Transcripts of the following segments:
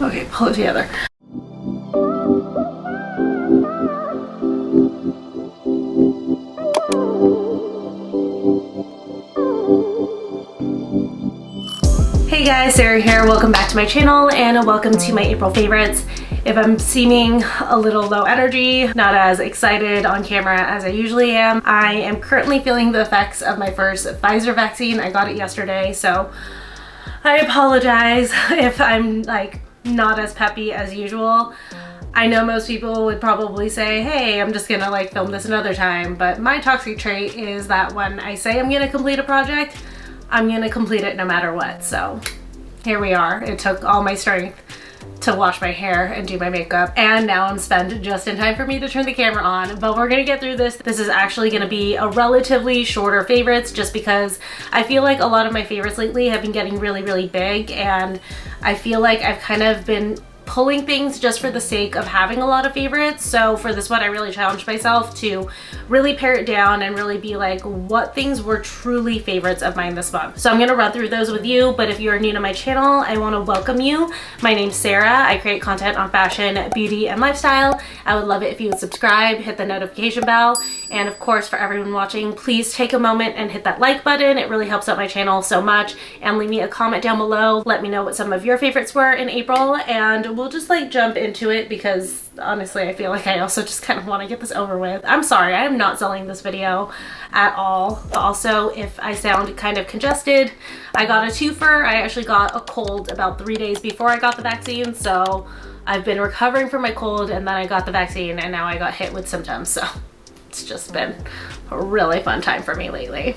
Okay, pull it together. Hey guys, Sarah here. Welcome back to my channel and welcome to my April favorites. If I'm seeming a little low energy, not as excited on camera as I usually am, I am currently feeling the effects of my first Pfizer vaccine. I got it yesterday, so I apologize if I'm like not as peppy as usual. I know most people would probably say, hey, I'm just gonna like film this another time, but my toxic trait is that when I say I'm gonna complete a project, I'm gonna complete it no matter what. So here we are. It took all my strength to wash my hair and do my makeup, and now I'm spent just in time for me to turn the camera on, but we're gonna get through this. This is actually gonna be a relatively shorter favorites just because I feel like a lot of my favorites lately have been getting really big, and I feel like I've kind of been pulling things just for the sake of having a lot of favorites. So for this one, I really challenged myself to really pare it down and really be like, what things were truly favorites of mine this month. So I'm gonna run through those with you, but if you are new to my channel, I wanna welcome you. My name's Sarah. I create content on fashion, beauty, and lifestyle. I would love it if you would subscribe, hit the notification bell, and of course, for everyone watching, please take a moment and hit that like button. It really helps out my channel so much, and leave me a comment down below. Let me know what some of your favorites were in April, and we'll just like jump into it because honestly I feel like I also just kind of want to get this over with. I'm sorry, I am not selling this video at all. Also, if I sound kind of congested, I got a twofer. I actually got a cold about 3 days before I got the vaccine, so I've been recovering from my cold, and then I got the vaccine, and now I got hit with symptoms, so it's just been a really fun time for me lately.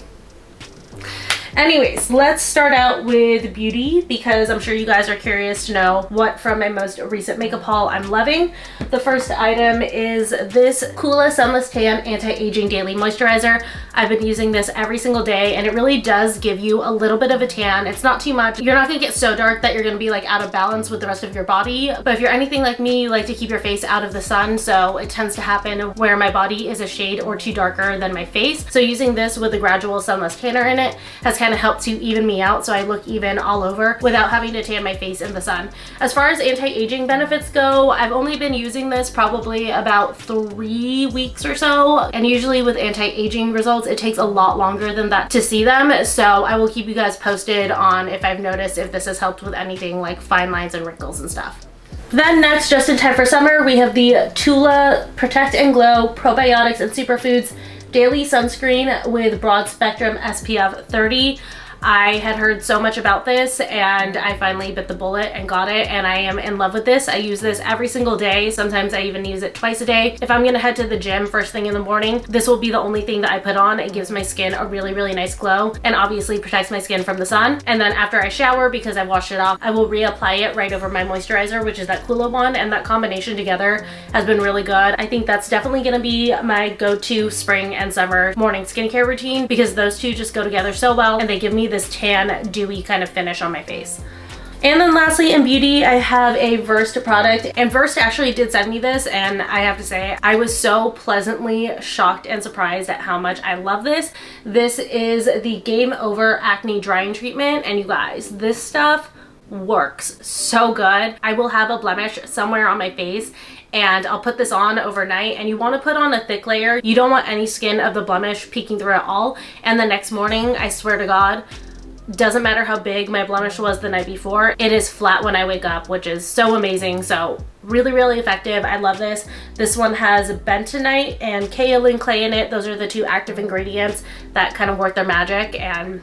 Anyways, let's start out with beauty because I'm sure you guys are curious to know what from my most recent makeup haul I'm loving. The first item is this Coola Sunless Tan Anti-Aging Daily Moisturizer. I've been using this every single day, and it really does give you a little bit of a tan. It's not too much. You're not gonna get so dark that you're gonna be like out of balance with the rest of your body, but if you're anything like me, you like to keep your face out of the sun, so it tends to happen where my body is a shade or two darker than my face. So using this with a gradual sunless tanner in it has kind of helped to even me out so I look even all over without having to tan my face in the sun. As far as anti-aging benefits go, I've only been using this probably about 3 weeks or so, and usually with anti-aging results it takes a lot longer than that to see them, so I will keep you guys posted on if I've noticed if this has helped with anything like fine lines and wrinkles and stuff. Then next, just in time for summer, we have the Tula Protect and Glow Probiotics and Superfoods Daily Sunscreen with broad spectrum SPF 30. I had heard so much about this, and I finally bit the bullet and got it, and I am in love with this. I use this every single day. Sometimes I even use it twice a day. If I'm gonna head to the gym first thing in the morning, this will be the only thing that I put on. It gives my skin a really nice glow and obviously protects my skin from the sun. And then after I shower, because I've washed it off, I will reapply it right over my moisturizer, which is that Coola one, and that combination together has been really good. I think that's definitely gonna be my go-to spring and summer morning skincare routine because those two just go together so well, and they give me this tan, dewy kind of finish on my face. And then lastly, in beauty, I have a Versed product, and Versed actually did send me this, and I have to say I was so pleasantly shocked and surprised at how much I love this. This is the Game Over Acne Drying Treatment, and you guys, this stuff works so good. I will have a blemish somewhere on my face, and I'll put this on overnight, and you want to put on a thick layer. You don't want any skin of the blemish peeking through at all, and the next morning, I swear to God, doesn't matter how big my blemish was the night before, it is flat when I wake up, which is so amazing. So really effective. I love this. This one has bentonite and kaolin clay in it. Those are the two active ingredients that kind of work their magic, and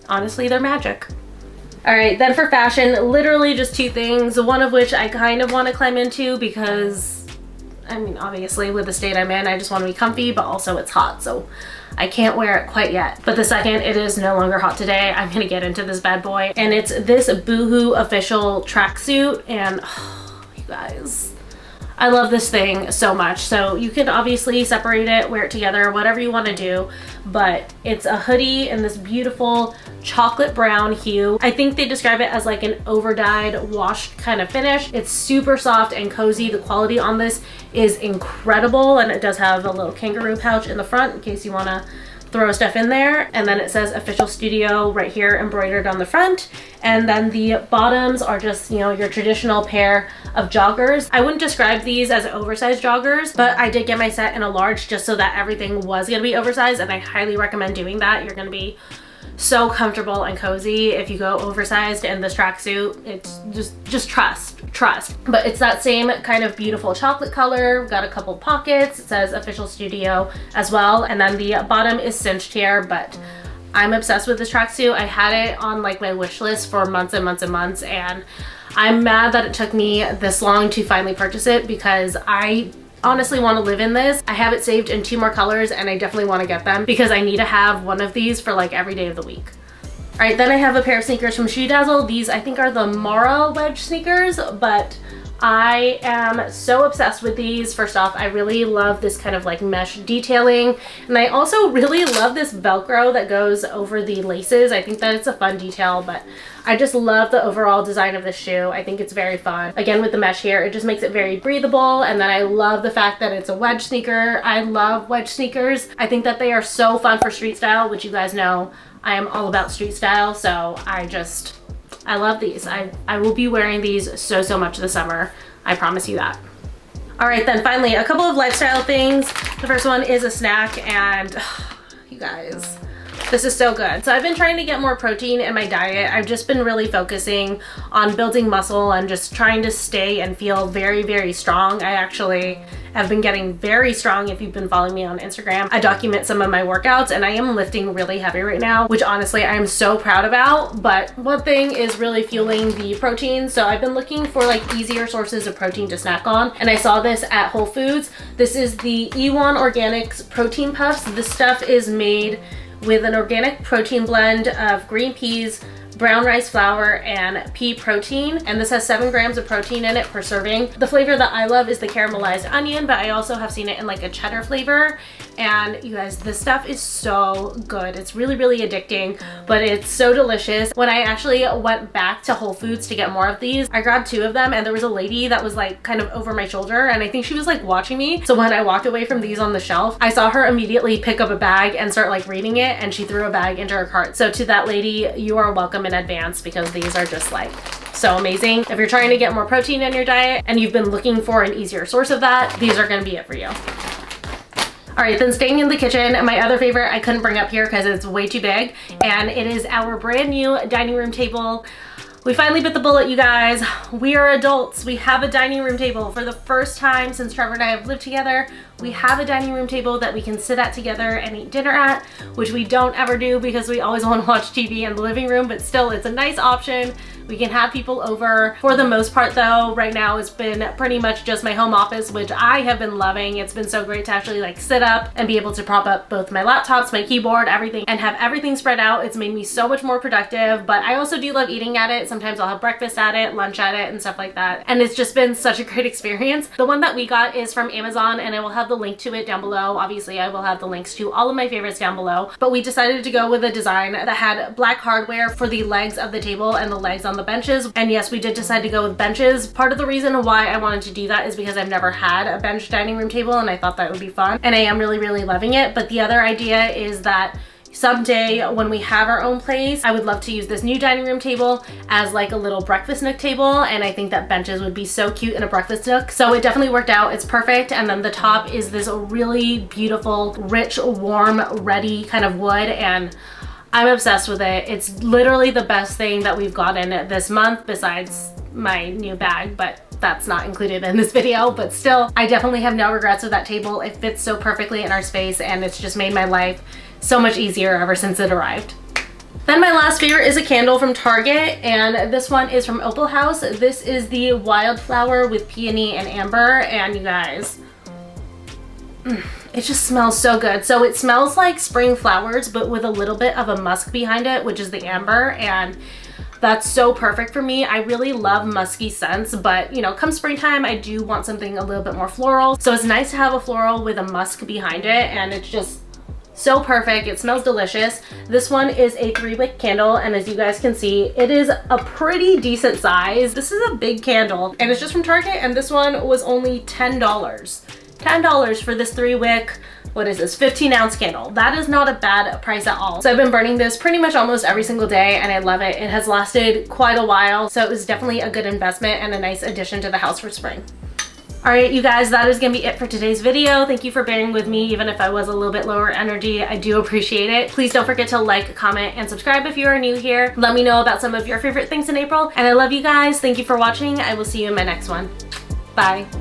honestly, they're magic. All right, then for fashion, literally just two things, one of which I kind of want to climb into because, I mean, obviously with the state I'm in, I just want to be comfy, but also it's hot, so I can't wear it quite yet. But the second it is no longer hot today, I'm gonna get into this bad boy, and it's this Boohoo official tracksuit, and oh, you guys, I love this thing so much. So you can obviously separate it, wear it together, whatever you want to do, but it's a hoodie in this beautiful chocolate brown hue. I think they describe it as like an over-dyed washed kind of finish. It's super soft and cozy. The quality on this is incredible, and it does have a little kangaroo pouch in the front in case you want to throw stuff in there. And then it says official studio right here embroidered on the front. And then the bottoms are just, you know, your traditional pair of joggers. I wouldn't describe these as oversized joggers, but I did get my set in a large just so that everything was gonna be oversized, and I highly recommend doing that. You're gonna be so comfortable and cozy if you go oversized in this tracksuit. It's just trust. But it's that same kind of beautiful chocolate color. We've got a couple pockets. It says official studio as well. And then the bottom is cinched here, but I'm obsessed with this tracksuit. I had it on like my wish list for months and months and months, and I'm mad that it took me this long to finally purchase it because I honestly want to live in this. I have it saved in 2 more colors and I definitely want to get them because I need to have one of these for like every day of the week. All right, then I have a pair of sneakers from Shoe Dazzle. These I think are the Mara wedge sneakers, but I am so obsessed with these. First off, I really love this kind of like mesh detailing, and I also really love this Velcro that goes over the laces. I think that it's a fun detail, but I just love the overall design of this shoe. I think it's very fun. Again, with the mesh here, it just makes it very breathable, and then I love the fact that it's a wedge sneaker. I love wedge sneakers. I think that they are so fun for street style, which you guys know I am all about street style, so I love these. I will be wearing these so much this summer. I promise you that. All right, then finally, a couple of lifestyle things. The first one is a snack, and you guys, this is so good. So I've been trying to get more protein in my diet. I've just been really focusing on building muscle and just trying to stay and feel very strong. I actually have been getting very strong. If you've been following me on Instagram, I document some of my workouts, and I am lifting really heavy right now, which honestly I am so proud about. But one thing is really fueling the protein. So I've been looking for like easier sources of protein to snack on, and I saw this at Whole Foods. This is the E1 Organics Protein Puffs. This stuff is made with an organic protein blend of green peas, brown rice flour, and pea protein, and this has 7 grams of protein in it per serving. The flavor that I love is the caramelized onion, but I also have seen it in like a cheddar flavor, and you guys, this stuff is so good. It's really addicting, but it's so delicious. When I actually went back to Whole Foods to get more of these, I grabbed 2 of them, and there was a lady that was like kind of over my shoulder, and I think she was like watching me. So when I walked away from these on the shelf, I saw her immediately pick up a bag and start like reading it, and she threw a bag into her cart. So to that lady, you are welcome in advance, because these are just like so amazing. If you're trying to get more protein in your diet and you've been looking for an easier source of that, these are going to be it for you. All right, then staying in the kitchen, my other favorite I couldn't bring up here because it's way too big, and it is our brand new dining room table. We finally bit the bullet, you guys. We are adults. We have a dining room table. For the first time since Trevor and I have lived together, we have a dining room table that we can sit at together and eat dinner at, which we don't ever do because we always want to watch TV in the living room, but still, it's a nice option. We can have people over. For the most part though, right now it's been pretty much just my home office, which I have been loving. It's been so great to actually like sit up and be able to prop up both my laptops, my keyboard, everything, and have everything spread out. It's made me so much more productive, but I also do love eating at it. Sometimes I'll have breakfast at it, lunch at it, and stuff like that. And it's just been such a great experience. The one that we got is from Amazon, and I will have the link to it down below. Obviously, I will have the links to all of my favorites down below, but we decided to go with a design that had black hardware for the legs of the table and the legs on the benches. And yes, we did decide to go with benches. Part of the reason why I wanted to do that is because I've never had a bench dining room table, and I thought that would be fun, and I am really loving it. But the other idea is that someday when we have our own place, I would love to use this new dining room table as like a little breakfast nook table, and I think that benches would be so cute in a breakfast nook. So it definitely worked out. It's perfect. And then the top is this really beautiful, rich, warm, reddy kind of wood, and I'm obsessed with it. It's literally the best thing that we've gotten this month besides my new bag, but that's not included in this video. But still, I definitely have no regrets with that table. It fits so perfectly in our space, and it's just made my life so much easier ever since it arrived. Then my last favorite is a candle from Target, and this one is from Opal House. This is the Wildflower with Peony and Amber, and you guys, it just smells so good. So it smells like spring flowers, but with a little bit of a musk behind it, which is the amber, and that's so perfect for me. I really love musky scents, but you know, come springtime, I do want something a little bit more floral. So it's nice to have a floral with a musk behind it, and it's just so perfect. It smells delicious. This one is a 3-wick candle, and as you guys can see, it is a pretty decent size. This is a big candle, and it's just from Target, and this one was only $10. $10 for this 3-wick what is this, 15-ounce candle. That is not a bad price at all. So I've been burning this pretty much almost every single day and I love it. It has lasted quite a while, so it was definitely a good investment and a nice addition to the house for spring. All right, you guys, that is gonna be it for today's video. Thank you for bearing with me, even if I was a little bit lower energy. I do appreciate it. Please don't forget to like, comment, and subscribe if you are new here. Let me know about some of your favorite things in April. And I love you guys. Thank you for watching. I will see you in my next one. Bye.